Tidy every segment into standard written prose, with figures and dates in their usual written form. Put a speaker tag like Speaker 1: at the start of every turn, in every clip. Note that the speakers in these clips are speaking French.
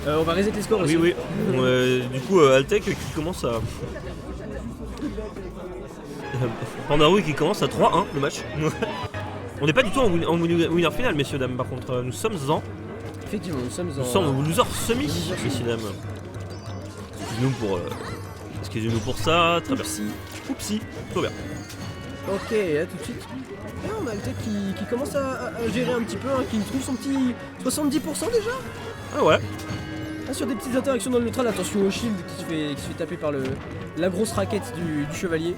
Speaker 1: On va reset les scores aussi.
Speaker 2: Oui, oui. Du coup, Altec qui commence à... Pandarou qui commence à 3-1 le match. On n'est pas du tout en winner final, messieurs, dames. Par contre, nous sommes en...
Speaker 1: Effectivement, nous sommes en...
Speaker 2: Nous sommes au loser semi, messieurs, dames. Excusez-nous pour ça. Très bien. Oupsie. Trop bien.
Speaker 1: Ok, là tout de suite. Là, on a Altec qui commence à gérer un petit peu, hein, qui trouve son petit 70% déjà.
Speaker 2: Ah ouais.
Speaker 1: Ah, sur des petites interactions dans le neutral, attention au shield qui se fait taper par la grosse raquette du chevalier.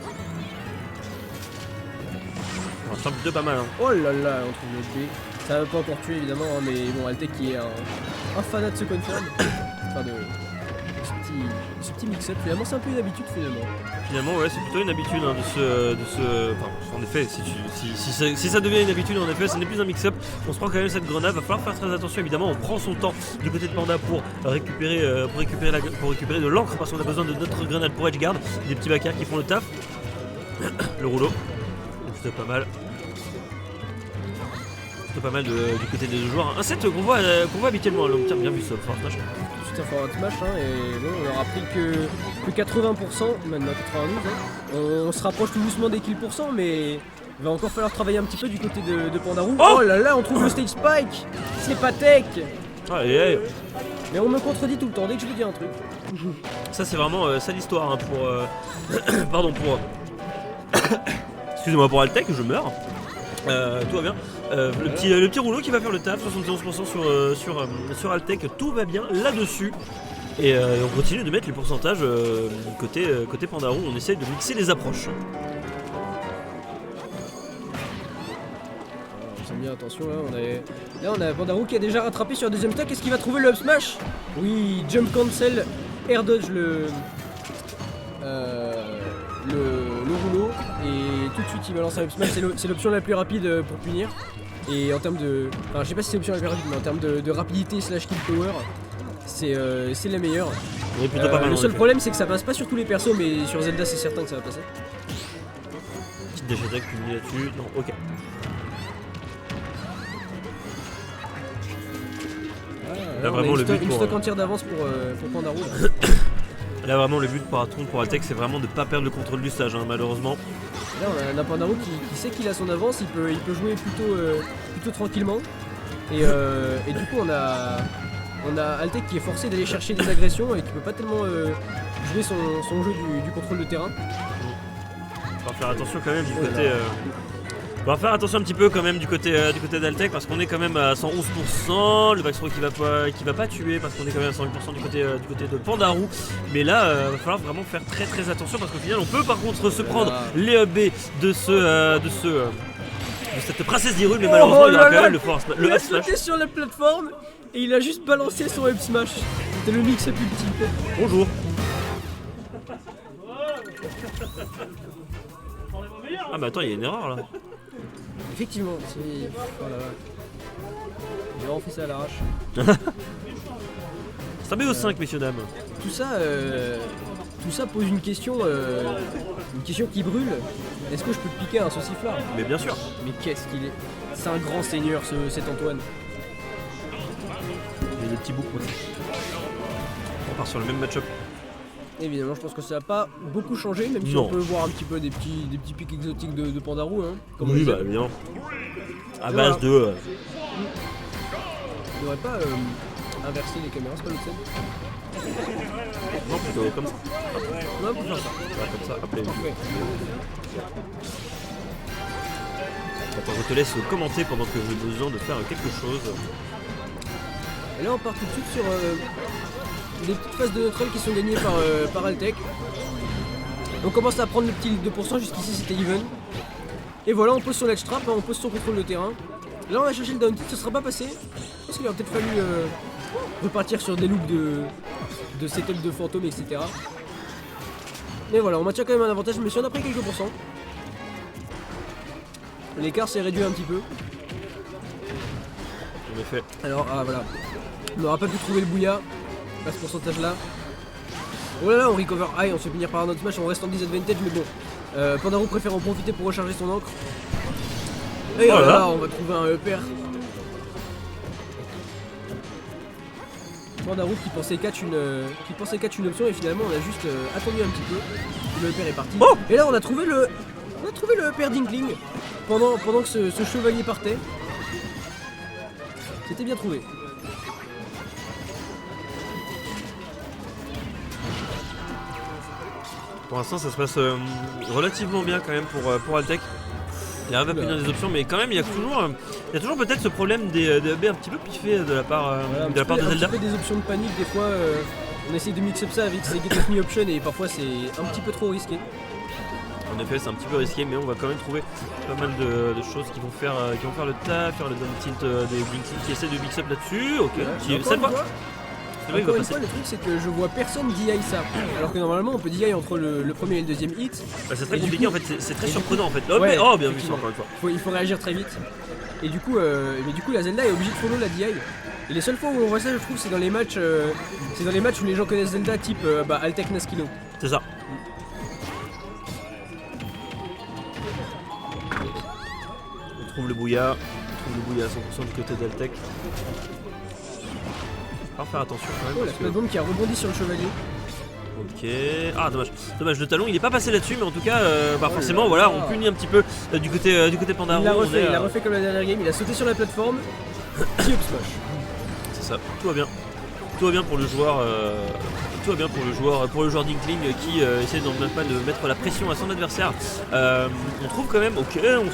Speaker 2: Un simple 2 pas mal. Hein.
Speaker 1: Oh là là, on trouve le B. Ça va pas encore tuer évidemment, hein, mais bon, Altec qui est un fanat de ce confirm. Enfin de ce petit mix-up. Finalement, c'est un peu une habitude finalement.
Speaker 2: Finalement, ouais, c'est plutôt une habitude hein, Enfin, en effet, si ça devient une habitude, en effet, ce n'est plus un mix-up. On se prend quand même cette grenade. Va falloir faire très attention, évidemment. On prend son temps du côté de Panda pour récupérer de l'encre parce qu'on a besoin de notre grenade pour edgeguard. Des petits backers qui font le taf. Le rouleau. Plutôt pas mal. Plutôt pas mal du côté des deux joueurs. Un set qu'on voit habituellement. Donc, tiens, bien vu ça. Force Smash.
Speaker 1: Tout à fait un smash, hein, et bon, on aura pris que 80%, maintenant 92, hein. On se rapproche tout doucement des kills %, mais il va encore falloir travailler un petit peu du côté de Pandarou. Oh là là, on trouve le stage spike. C'est pas tech.
Speaker 2: Aïe.
Speaker 1: Mais on me contredit tout le temps dès que je veux dire un truc.
Speaker 2: Ça c'est vraiment ça l'histoire hein, pour pardon pour excusez-moi pour Altec, je meurs. Tout va bien. Le petit rouleau qui va faire le taf, 71% sur Altec, tout va bien là-dessus. Et on continue de mettre les pourcentages côté Pandarou, on essaye de mixer les approches.
Speaker 1: Bien attention là, on a Pandarou qui a déjà rattrapé sur la deuxième stack. Est-ce qu'il va trouver le up smash? Oui, jump cancel, air dodge le rouleau et tout de suite il balance un up smash. C'est l'option la plus rapide pour punir. Et en termes de... Enfin je sais pas si c'est l'option la plus rapide, mais en termes de rapidité slash kill power, c'est la meilleure. Le seul problème c'est que ça passe pas sur tous les persos, mais sur Zelda c'est certain que ça va passer.
Speaker 2: Petite dash attack publiée là-dessus, non ok.
Speaker 1: Là, vraiment le but une stock entière d'avance pour Pandarou.
Speaker 2: Là vraiment le but pour Altec c'est vraiment de pas perdre le contrôle du stage hein, malheureusement.
Speaker 1: Là on a un Pandarou qui sait qu'il a son avance, il peut jouer plutôt tranquillement. Et du coup on a Altec qui est forcé d'aller chercher des agressions et qui peut pas tellement jouer son jeu du contrôle de terrain.
Speaker 2: On va faire attention quand même du côté... On va faire attention un petit peu quand même du côté d'Altec parce qu'on est quand même à 111%, le backthrow qui va pas tuer parce qu'on est quand même à 108% du côté de Pandarou. Mais là, va falloir vraiment faire très très attention parce qu'au final on peut par contre se prendre les B de cette princesse d'Hyrule, mais malheureusement il y aura quand même le
Speaker 1: il a
Speaker 2: up smash.
Speaker 1: sauté sur la plateforme et il a juste balancé son up smash. C'était le mix ultime.
Speaker 2: Bonjour. Ah bah attends, il y a une erreur là.
Speaker 1: Effectivement, c'est... Voilà. Il a vraiment fait ça à l'arrache.
Speaker 2: C'est un BO5 messieurs dames.
Speaker 1: Tout ça pose une question qui brûle. Est-ce que je peux te piquer un sauciflard?
Speaker 2: Mais bien sûr.
Speaker 1: Mais qu'est-ce qu'il est? C'est un grand seigneur cet Antoine.
Speaker 2: Il y a des petits boucs aussi. On part sur le même match-up.
Speaker 1: Évidemment, je pense que ça n'a pas beaucoup changé, même si on peut voir un petit peu des petits pics exotiques de Pandarou. Hein,
Speaker 2: oui, bah bien. À base de...
Speaker 1: On devrait pas inverser les caméras, c'est pas l'autre scène?
Speaker 2: Non, plutôt comme ça.
Speaker 1: Ouais, on peut faire ça.
Speaker 2: Ouais, comme ça, hop là.
Speaker 1: Parfait.
Speaker 2: Attends, je te laisse commenter pendant que j'ai besoin de faire quelque chose.
Speaker 1: Et là, on part tout de suite sur... des petites phases de neutral qui sont gagnées par Altec. On commence à prendre le petit 2%, jusqu'ici c'était even. Et voilà, on pose son ledge trap, on pose son contrôle de terrain. Là on va chercher le down tilt, ce sera pas passé. Parce qu'il aurait peut-être fallu repartir sur des loops de setup de fantômes, etc. Mais voilà, on maintient quand même un avantage, mais si on a pris quelques pourcents. L'écart s'est réduit un petit peu.
Speaker 2: En effet.
Speaker 1: Alors, voilà. On n'aura pas pu trouver le bouilla à ce pourcentage là. Oh là là, on recover high, on se fait finir par un autre smash, on reste en disadvantage, mais bon. Pandarou préfère en profiter pour recharger son encre. Et oh là, on va trouver un EPR. Pandarou qui pensait catch une option et finalement on a juste attendu un petit peu. Le père est parti.
Speaker 2: Oh,
Speaker 1: et là on a trouvé le père d'Inkling pendant que ce chevalier partait. C'était bien trouvé.
Speaker 2: pour l'instant ça se passe relativement bien quand même pour Altec. Il arrive à punir des options, mais quand même il y a toujours peut-être ce problème des AB un petit peu piffé de la part de Zelda.
Speaker 1: Un petit peu des options de panique, des fois on essaye de mixer ça avec ces get me options et parfois c'est un petit peu trop risqué.
Speaker 2: En effet c'est un petit peu risqué, mais on va quand même trouver pas mal de choses qui vont faire le taf, faire le down tilt des Blinky qui essaie de mix up là-dessus. Ok, cette fois.
Speaker 1: Encore une fois, le truc c'est que je vois personne DI ça. Alors que normalement on peut DI entre le premier et le deuxième hit.
Speaker 2: Bah, c'est très compliqué en fait, c'est très surprenant en fait.
Speaker 1: Ouais,
Speaker 2: mais, oh bien vu ça encore une fois.
Speaker 1: Il faut réagir très vite. Et du coup, la Zelda est obligée de follow la DI. Et les seules fois où on voit ça, je trouve, c'est dans les matchs où les gens connaissent Zelda type Altec Naskilo.
Speaker 2: C'est ça. On trouve le bouilla à 100% du côté d'Altec. Alors faire attention quand même.
Speaker 1: Oh, la Splat Bomb qui a rebondi sur le chevalier.
Speaker 2: Ok. Ah dommage le talon il est pas passé là-dessus, mais en tout cas forcément voilà, on punit un petit peu du côté Pandarou.
Speaker 1: Il a refait comme la dernière game, il a sauté sur la plateforme. Qui up smash.
Speaker 2: C'est ça, tout va bien. Tout va bien pour le joueur. Pour le joueur d'Inkling qui essaie même pas de mettre la pression à son adversaire. On trouve quand même, ok, on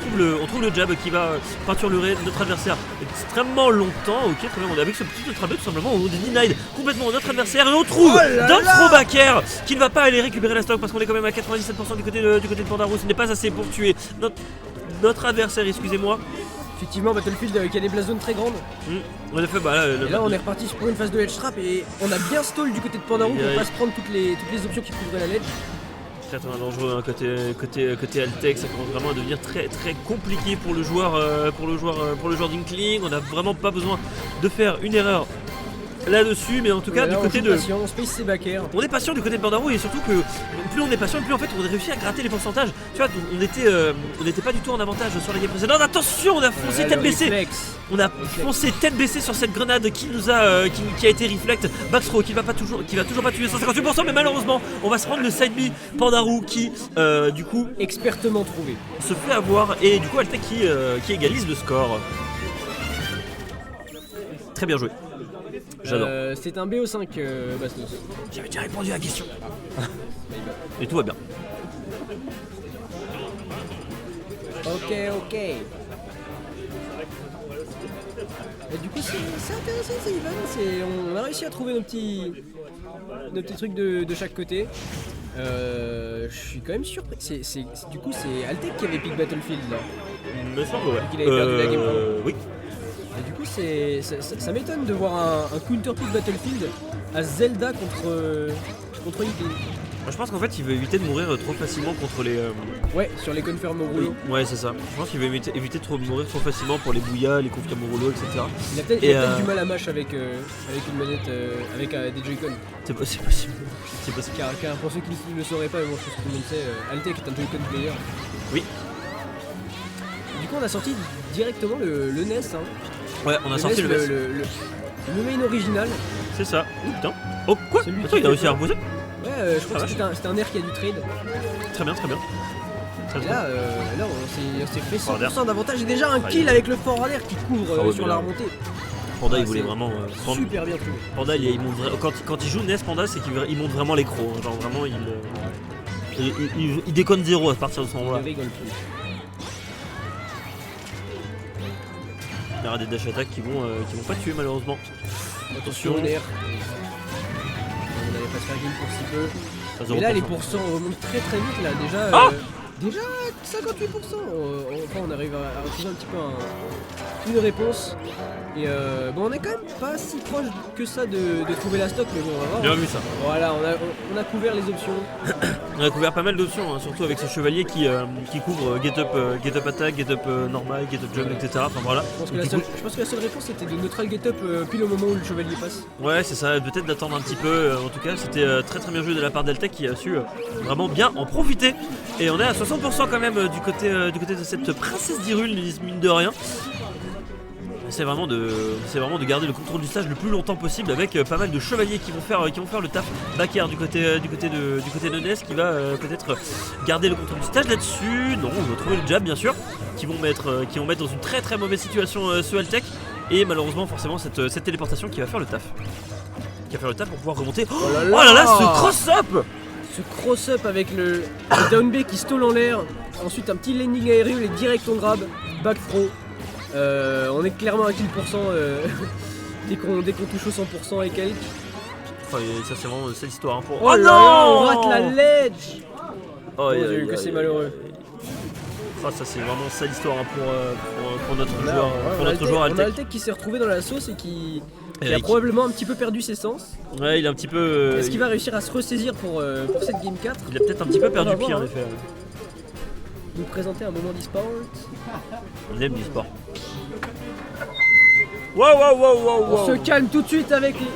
Speaker 2: trouve le jab qui va peinturer notre adversaire extrêmement longtemps. Ok, très bien, on est avec ce petit ultra B tout simplement, on denied complètement notre adversaire et on trouve d'un throwbacker qui ne va pas aller récupérer la stock parce qu'on est quand même à 97% du côté de Pandarou. Ce n'est pas assez pour tuer notre adversaire, excusez-moi.
Speaker 1: Effectivement, Battlefield qui a des blast zones très grandes.
Speaker 2: En effet,
Speaker 1: et là on est reparti pour une phase de ledge trap et on a bien stall du côté de Pandarou pour pas se prendre toutes les options qui couvraient la ledge.
Speaker 2: Très dangereux hein, côté Altec, ça commence vraiment à devenir très très compliqué pour le joueur d'Inkling. On n'a vraiment pas besoin de faire une erreur là-dessus, mais en tout cas du côté de...
Speaker 1: on space ses backers.
Speaker 2: On est patient du côté de Pandarou et surtout que plus on est patient, plus en fait on a réussi à gratter les pourcentages. Tu vois, on était pas du tout en avantage sur la game précédente. Attention, on a foncé tête baissée. On a foncé tête baissée sur cette grenade qui nous a qui a été reflect. Backthrow qui va toujours pas tuer 158%, mais malheureusement on va se prendre le side B. Pandarou qui du coup
Speaker 1: expertement trouvé
Speaker 2: se fait avoir et du coup Altec qui égalise le score. Très bien joué. J'adore.
Speaker 1: C'est un BO5 Bastos.
Speaker 2: J'avais déjà répondu à la question. Et tout va bien.
Speaker 1: Ok. Et du coup c'est intéressant ces events, on a réussi à trouver nos petits trucs de chaque côté. Je suis quand même surpris. Du coup c'est Altec qui avait pick Battlefield là.
Speaker 2: Me semble ouais.
Speaker 1: Qu'il avait perdu la game.
Speaker 2: Oui.
Speaker 1: Et du coup ça m'étonne de voir un counter pick Battlefield à Zelda contre Inkling.
Speaker 2: Je pense qu'en fait il veut éviter de mourir trop facilement contre les...
Speaker 1: Ouais, sur les confirmes au rouleau.
Speaker 2: Ouais c'est ça. Je pense qu'il veut éviter de mourir trop facilement pour les bouillas, les confirmes au rouleau, etc.
Speaker 1: Il a peut-être du mal à mash avec une manette, avec des Joy-Con.
Speaker 2: C'est possible.
Speaker 1: Car pour ceux qui ne le sauraient pas, bon, je pense que tout le monde sait, Altec est un Joy-Con player.
Speaker 2: Oui.
Speaker 1: Du coup on a sorti directement le NES. Hein.
Speaker 2: Ouais, on a sorti le NES.
Speaker 1: Le main original.
Speaker 2: C'est ça. Oh putain. Oh quoi? Attends, il a réussi à reposer?
Speaker 1: Ouais, je crois que c'était un air qui a du trade.
Speaker 2: Très bien.
Speaker 1: Et là, on s'est fait 100% d'avantage et déjà un kill avec le fort à l'air qui couvre sur la remontée.
Speaker 2: Panda il voulait vraiment...
Speaker 1: super bien trouvé.
Speaker 2: Panda il monte quand il joue NES Panda c'est qu'il monte vraiment les crocs. Hein. Genre vraiment il déconne zéro à partir de ce moment là.
Speaker 1: Il rigole plus.
Speaker 2: Il y aura des dash attack qui vont pas tuer malheureusement.
Speaker 1: Attention on n'allait pas se faire game pour si peu. Mais là les pourcents remontent très vite là déjà. Déjà 58%. Enfin on arrive à retrouver un petit peu une réponse. Et bon on est quand même pas si proche que ça de trouver la stock, mais bon on va voir.
Speaker 2: Bien vu ça.
Speaker 1: Voilà, on a couvert les options.
Speaker 2: On a couvert pas mal d'options, hein, surtout avec ce chevalier qui couvre get up attack, get up normal, get up jump, etc. Enfin voilà.
Speaker 1: Je pense que la seule réponse c'était de neutral get up pile au moment où le chevalier passe.
Speaker 2: Ouais c'est ça, peut-être d'attendre un petit peu. En tout cas c'était très bien joué de la part d'Altec qui a su vraiment bien en profiter. Et on est à 60% quand même du côté de cette princesse d'Hyrule, mine de rien. c'est vraiment de garder le contrôle du stage le plus longtemps possible avec pas mal de chevaliers qui vont faire le taf. Baker du côté de Ness qui va peut-être garder le contrôle du stage là-dessus. Non, on va trouver le jab bien sûr, qui vont mettre dans une très très mauvaise situation ce Altec. Et malheureusement forcément cette téléportation qui va faire le taf. Qui va faire le taf pour pouvoir remonter. Oh là là, ce cross-up!
Speaker 1: Ce cross-up avec le down B qui stole en l'air. Ensuite un petit landing aérien et direct on grab. Back throw. On est clairement à 10% dès qu'on touche au 100% et quelques.
Speaker 2: Enfin, ça c'est vraiment cette histoire hein, pour...
Speaker 1: Oh non, on rate la ledge.
Speaker 2: Oh,
Speaker 1: que c'est malheureux.
Speaker 2: Ah, ça c'est vraiment ça l'histoire hein, pour notre joueur
Speaker 1: On a
Speaker 2: Altec.
Speaker 1: Altec qui s'est retrouvé dans la sauce et qui a probablement un petit peu perdu ses sens.
Speaker 2: Ouais, il est un petit peu...
Speaker 1: Est-ce qu'il va réussir à se ressaisir pour cette game 4?
Speaker 2: Il a peut-être un petit peu perdu pied en
Speaker 1: hein.
Speaker 2: effet.
Speaker 1: Nous présenter un moment d'e-sport.
Speaker 2: On aime l'e-sport. Wow.
Speaker 1: On se calme tout de suite avec les...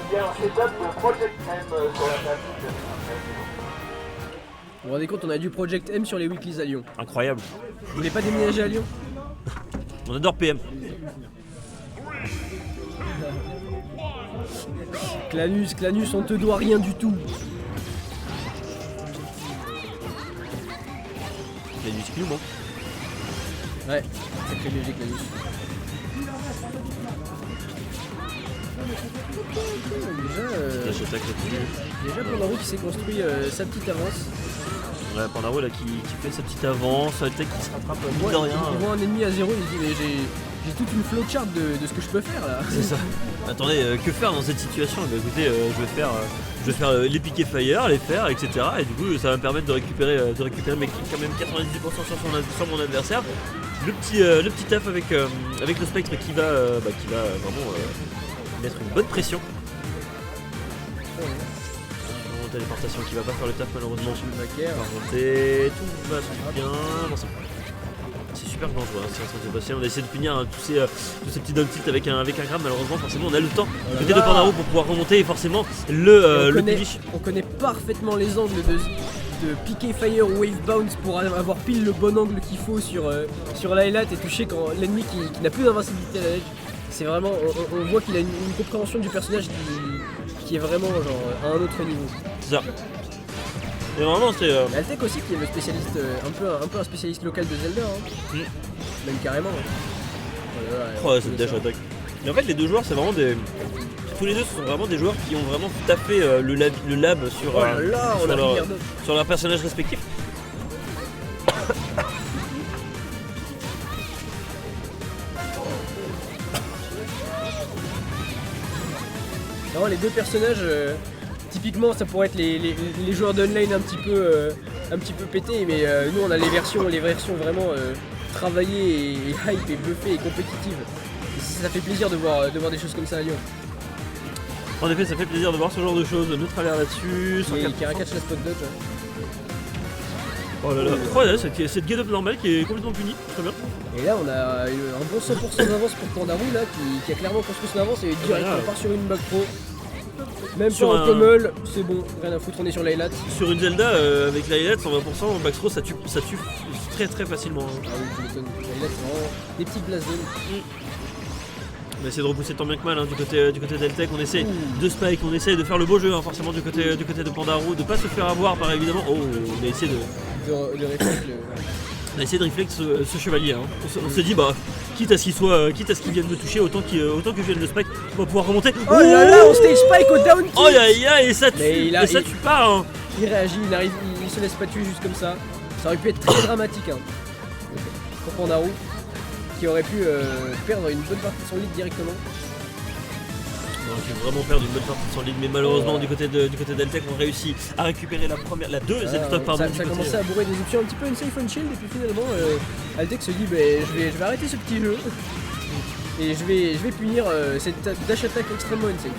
Speaker 1: Vous vous rendez compte, on a du Project M sur les weeklies à Lyon.
Speaker 2: Incroyable.
Speaker 1: Vous voulez pas déménager à Lyon?
Speaker 2: On adore PM.
Speaker 1: Clanus, on te doit rien du tout.
Speaker 2: Clanus Cube, hein.
Speaker 1: Ouais, sacré léger Clanus. Déjà Pandaro qui s'est construit sa petite avance.
Speaker 2: Ouais, Pandaro là qui fait sa petite avance, Altec qui se rattrape mine de rien.
Speaker 1: Il voit un ennemi à 0, il se dit mais j'ai toute une flowchart de ce que je peux faire là.
Speaker 2: C'est ça. Attendez, que faire dans cette situation? Bah écoutez, je vais faire les piquer fire, les faire, etc. Et du coup ça va me permettre de récupérer mais quand même 98% sur mon adversaire. Le petit taf avec le spectre qui va vraiment mettre une bonne pression. Téléportation qui va pas faire le taf malheureusement sur le Baker. Va remonter, tout va bien. Non, c'est super dangereux hein, c'est en train de se passer. On a essayé de punir hein, tous ces petits down tilt avec un grab. Malheureusement forcément on a le temps côté de Pandaro pour pouvoir remonter et forcément
Speaker 1: on connaît parfaitement les angles de piquer fire ou wave bounce pour avoir pile le bon angle qu'il faut sur la Elat et toucher quand l'ennemi qui n'a plus d'invincibilité à la edge. C'est vraiment, on voit qu'il a une compréhension du personnage qui est vraiment genre à un autre niveau.
Speaker 2: C'est ça. Et vraiment c'est...
Speaker 1: Altec aussi qui est le spécialiste, un peu un spécialiste local de Zelda, hein. Même carrément.
Speaker 2: Ouais, c'est dash attack. Et en fait les deux joueurs c'est vraiment des... Tous les deux ce sont vraiment des joueurs qui ont vraiment tapé le lab sur leur personnage respectif.
Speaker 1: Non, les deux personnages, typiquement ça pourrait être les joueurs d'online un petit peu pétés, mais nous on a les versions vraiment travaillées et hype et buffées et compétitives. Et ça fait plaisir de voir des choses comme ça à Lyon.
Speaker 2: En effet ça fait plaisir de voir ce genre de choses, neutralaire là-dessus.
Speaker 1: Qui catch la spot dot.
Speaker 2: Oh là là, ouais, cette get-up normale qui est complètement punie, très bien.
Speaker 1: Et là on a un bon 100% d'avance pour Pandaro là qui a clairement construit son avance et direct on part sur une back pro. Même sur un pummel, c'est bon, rien à foutre, on est sur l'Ailat.
Speaker 2: Sur une Zelda avec l'Ailat 120% en back throw ça tue très très facilement.
Speaker 1: Ah oui, tu m'étonnes, l'Ailat c'est vraiment des petites blast zones.
Speaker 2: On essaie de repousser tant bien que mal hein, du côté d'Altec, on essaie de spike, on essaie de faire le beau jeu hein, forcément du côté de Pandaro, de pas se faire avoir par évidemment. Oh, on a essayé on a essayé de réfléchir ce chevalier. Hein. On s'est dit bah quitte à ce qu'il vienne me toucher, autant que je vienne le spike, on va pouvoir remonter.
Speaker 1: Oh là là, on stage spike au down kick.
Speaker 2: Oh aïe aïe, et ça tue pas hein.
Speaker 1: Il réagit, il se laisse pas tuer juste comme ça. Ça aurait pu être très dramatique hein, pour Pandaro, qui aurait pu perdre une bonne partie de son lead directement.
Speaker 2: J'ai vraiment perdu une bonne partie de son lead, mais malheureusement du côté d'Altec on réussit à récupérer la deuxième stop pardon.
Speaker 1: Ça a commencé à bourrer des options un petit peu une safe on shield et puis finalement Altec se dit je vais arrêter ce petit jeu et je vais punir cette dash attack extrêmement unsafe.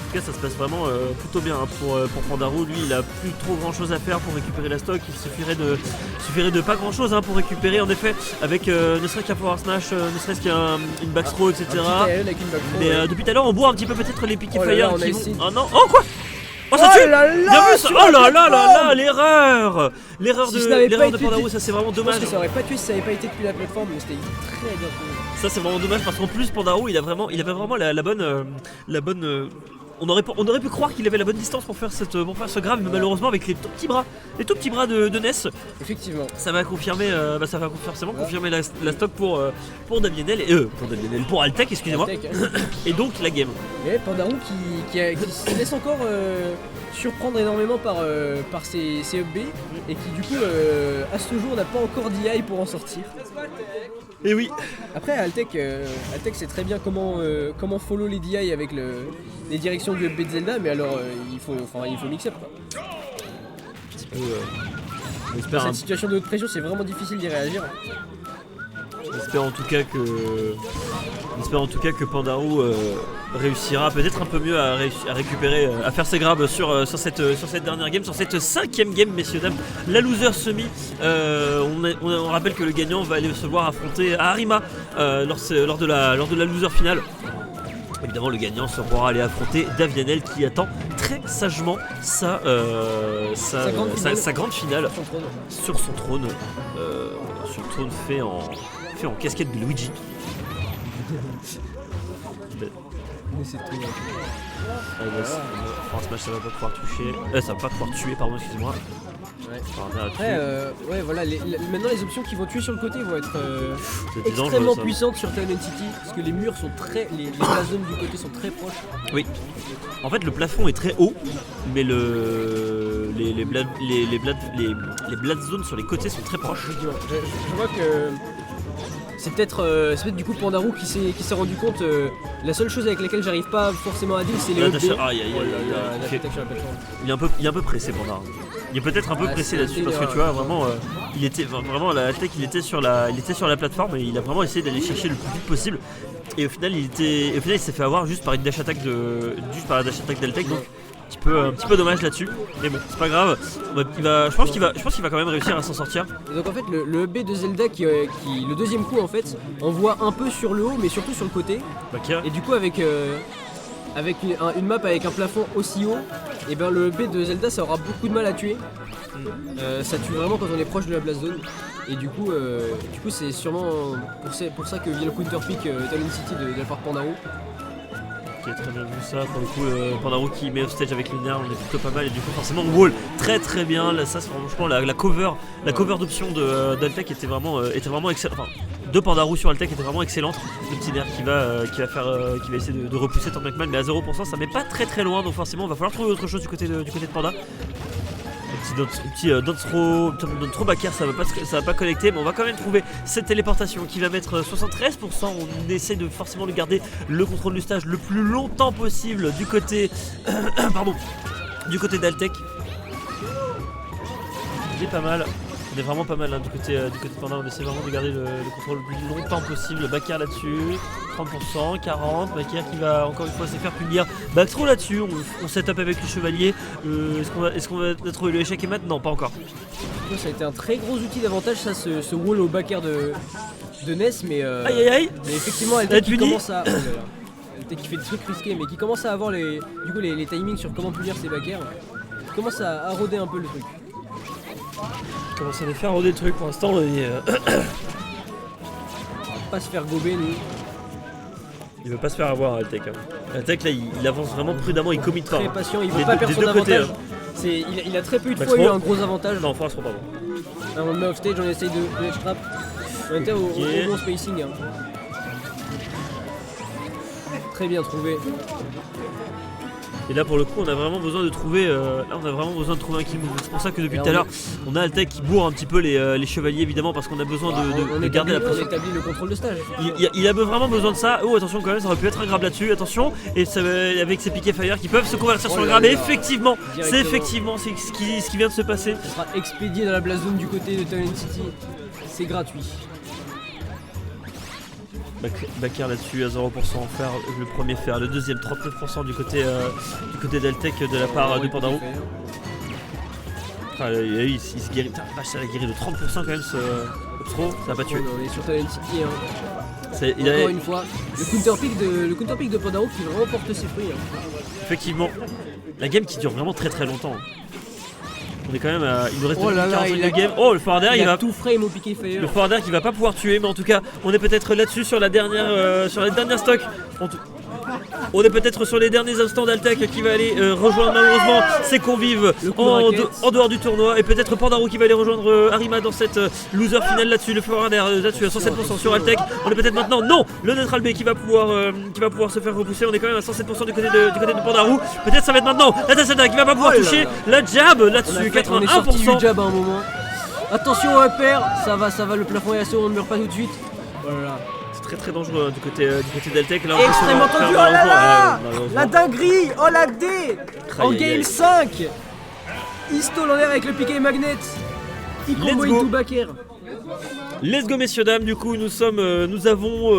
Speaker 2: En tout cas ça se passe vraiment plutôt bien hein, pour Pandaro. Lui il a plus trop grand chose à faire pour récupérer la stock, il suffirait de pas grand chose hein, pour récupérer en effet avec ne serait-ce qu'un power smash, ne serait-ce qu'une back throw etc. Mais depuis tout à l'heure on boit un petit peu peut-être les picky fire qui vont... Oh non, oh quoi. Oh ça tue. Bien vu ça. Oh là là là là, l'erreur de Pandaro, ça c'est vraiment dommage.
Speaker 1: Je pense que ça aurait pas tué si ça avait pas été depuis la plateforme, mais c'était très bien trouvé.
Speaker 2: Ça c'est vraiment dommage parce qu'en plus Pandaro il avait vraiment la bonne. On aurait pu croire qu'il avait la bonne distance pour faire ce grave, mais malheureusement avec les tout petits bras de Ness,
Speaker 1: Effectivement.
Speaker 2: ça va confirmer, forcément confirmer la stock pour Davienel et pour Altec, excusez-moi.
Speaker 1: Altec, hein.
Speaker 2: Et donc la game.
Speaker 1: Et Pandaro qui se laisse encore surprendre énormément par ses up B et qui du coup à ce jour n'a pas encore d'IA pour en sortir.
Speaker 2: Et oui.
Speaker 1: Après Altec sait très bien comment follow les DI avec les directions du up B de Zelda, mais alors il faut mix up quoi.
Speaker 2: J'espère
Speaker 1: Dans cette situation de haute pression, c'est vraiment difficile d'y réagir.
Speaker 2: J'espère en tout cas que Pandaro réussira peut-être un peu mieux à récupérer, à faire ses grabs sur cette dernière game, sur cette 5ème game, messieurs dames. La loser semi, on rappelle que le gagnant va aller se voir affronter Arima lors de la loser finale. Évidemment, le gagnant se pourra aller affronter Davienel qui attend très sagement sa grande finale sur son trône. Sur le trône fait en casquette de Luigi.
Speaker 1: Mais c'est tout.
Speaker 2: En Smash ça va pas pouvoir toucher. Ça va pas pouvoir tuer, pardon, excusez-moi.
Speaker 1: Ouais.
Speaker 2: Après,
Speaker 1: voilà, maintenant les options qui vont tuer sur le côté vont être
Speaker 2: c'est
Speaker 1: extrêmement puissantes sur Talon City parce que les murs sont les zones du côté sont très proches.
Speaker 2: Oui. En fait, le plafond est très haut, mais les blade zones sur les côtés sont très proches.
Speaker 1: Je vois que c'est peut-être du coup Pandaro qui s'est rendu compte la seule chose avec laquelle j'arrive pas forcément à deal c'est les EB.
Speaker 2: Il est un peu pressé Pandaro. Il est peut-être un peu pressé là-dessus parce que tu vois vraiment il était vraiment la tech il était sur la plateforme et il a vraiment essayé d'aller chercher le plus vite possible et au final il s'est fait avoir juste par la dash attack d'Altec, donc un petit peu dommage là-dessus, mais bon c'est pas grave. Je pense qu'il va quand même réussir à s'en sortir.
Speaker 1: Et donc en fait le B de Zelda qui le deuxième coup en fait envoie un peu sur le haut mais surtout sur le côté. Et du coup avec une map avec un plafond aussi haut, et ben le B de Zelda ça aura beaucoup de mal à tuer. Ça tue vraiment quand on est proche de la blast zone. Et du coup c'est sûrement pour ça que vient le counter pick Talon City de la part Pandaro.
Speaker 2: Qui a très bien vu ça, pour le coup Pandaro qui met off stage avec Lunar, on est plutôt pas mal et du coup forcément wall très très bien. Là, ça c'est franchement la cover d'option d'Altec était vraiment excellente. Enfin, de Pandaro sur Altec était vraiment excellente. Le petit nerf qui va essayer de repousser Tom McMahon, mais à 0% ça met pas très très loin, donc forcément il va falloir trouver autre chose du côté de Panda. Petit down throw backer, ça va pas connecter, mais on va quand même trouver cette téléportation qui va mettre 73%. On essaie de forcément de garder le contrôle du stage le plus longtemps possible du côté d'Altec. Il est pas mal. On est vraiment pas mal hein, du côté de Panda, on essaie vraiment de garder le contrôle le plus longtemps possible. Backer là-dessus, 30%, 40%, Backer qui va encore une fois se faire punir. Backthrow là-dessus, on setup avec le chevalier. Est-ce qu'on va trouver le échec et mat? Non, pas encore.
Speaker 1: Ça a été un très gros outil d'avantage ça, ce wall au backer de Ness, mais
Speaker 2: aïe.
Speaker 1: Mais effectivement Altec qui commence à Altec qui fait des trucs risqués mais qui commence à avoir les timings sur comment punir ses backers. Il commence à rôder un peu le truc.
Speaker 2: Il commence à les faire rôder le truc pour l'instant.
Speaker 1: Pas se faire gober nous.
Speaker 2: Il veut pas se faire avoir Altec. Altec là il avance vraiment prudemment, il commit pas.
Speaker 1: Très patient, il veut pas perdre son avantage. Il a très peu de fois eu un gros avantage.
Speaker 2: Non, force pardon.
Speaker 1: On le met off stage, on essaye de edge trap. On était au bon spacing. Très bien trouvé.
Speaker 2: Et là pour le coup on a vraiment besoin de trouver un kill move. C'est pour ça que depuis tout à l'heure on a Altec qui bourre un petit peu les chevaliers évidemment parce qu'on a besoin de garder la pression.
Speaker 1: On établit le contrôle de stage.
Speaker 2: Il a vraiment besoin de ça. Oh attention quand même, ça aurait pu être un grab là-dessus, attention. Et ça, avec ces piquets fire qui peuvent se convertir sur le grab. Et effectivement, c'est ce qui vient de se passer.
Speaker 1: Ça sera expédié dans la blast zone du côté de Talon City. C'est gratuit.
Speaker 2: Backer là-dessus à 0%, faire le premier fer, le deuxième 39% du côté d'Altec de la part de Pandaro. Il se guérit, ça a guéri de 30% quand même ce Obstro, ça n'a pas tué.
Speaker 1: On est sur Talon City encore une fois, le counter pick de Pandaro qui vraiment porte ses fruits.
Speaker 2: Effectivement, la game qui dure vraiment très très longtemps. On est quand même à. Il nous reste
Speaker 1: Oh là là,
Speaker 2: 45
Speaker 1: il
Speaker 2: de
Speaker 1: a-
Speaker 2: game. Oh, le forward air,
Speaker 1: Il
Speaker 2: il
Speaker 1: a
Speaker 2: va.
Speaker 1: tout frame au piqué fire.
Speaker 2: Le forward air qui va pas pouvoir tuer, mais en tout cas, on est peut-être là-dessus sur la dernière, sur les dernières stocks. On est peut-être sur les derniers instants d'Altec qui va aller rejoindre malheureusement ses convives
Speaker 1: Le coup de raquette.
Speaker 2: en dehors du tournoi, et peut-être Pandarou qui va aller rejoindre Arima dans cette loser finale là-dessus. Le forward air là-dessus à 107% sur Altec. On est peut-être maintenant, non, le neutral B qui va pouvoir se faire repousser. On est quand même à 107% du côté de Pandarou. Peut-être ça va être maintenant la Tassada qui va pas pouvoir
Speaker 1: Oh là
Speaker 2: toucher
Speaker 1: là.
Speaker 2: la jab
Speaker 1: On
Speaker 2: là-dessus,
Speaker 1: on est sorti du
Speaker 2: 81%.
Speaker 1: jab à un moment. Attention upper, ça va, le plafond est assez haut, on ne meurt pas tout de suite. Voilà.
Speaker 2: C'est très dangereux du côté d'Altec. Là,
Speaker 1: Extrêmement
Speaker 2: on va
Speaker 1: tendu,
Speaker 2: faire
Speaker 1: oh là là
Speaker 2: malheureusement.
Speaker 1: La dinguerie, oh la D En
Speaker 2: Aïe, aïe, aïe.
Speaker 1: game 5 Istol en l'air avec le piqué magnet. Il combo
Speaker 2: Let's go.
Speaker 1: into backer.
Speaker 2: Let's go messieurs dames, du coup nous avons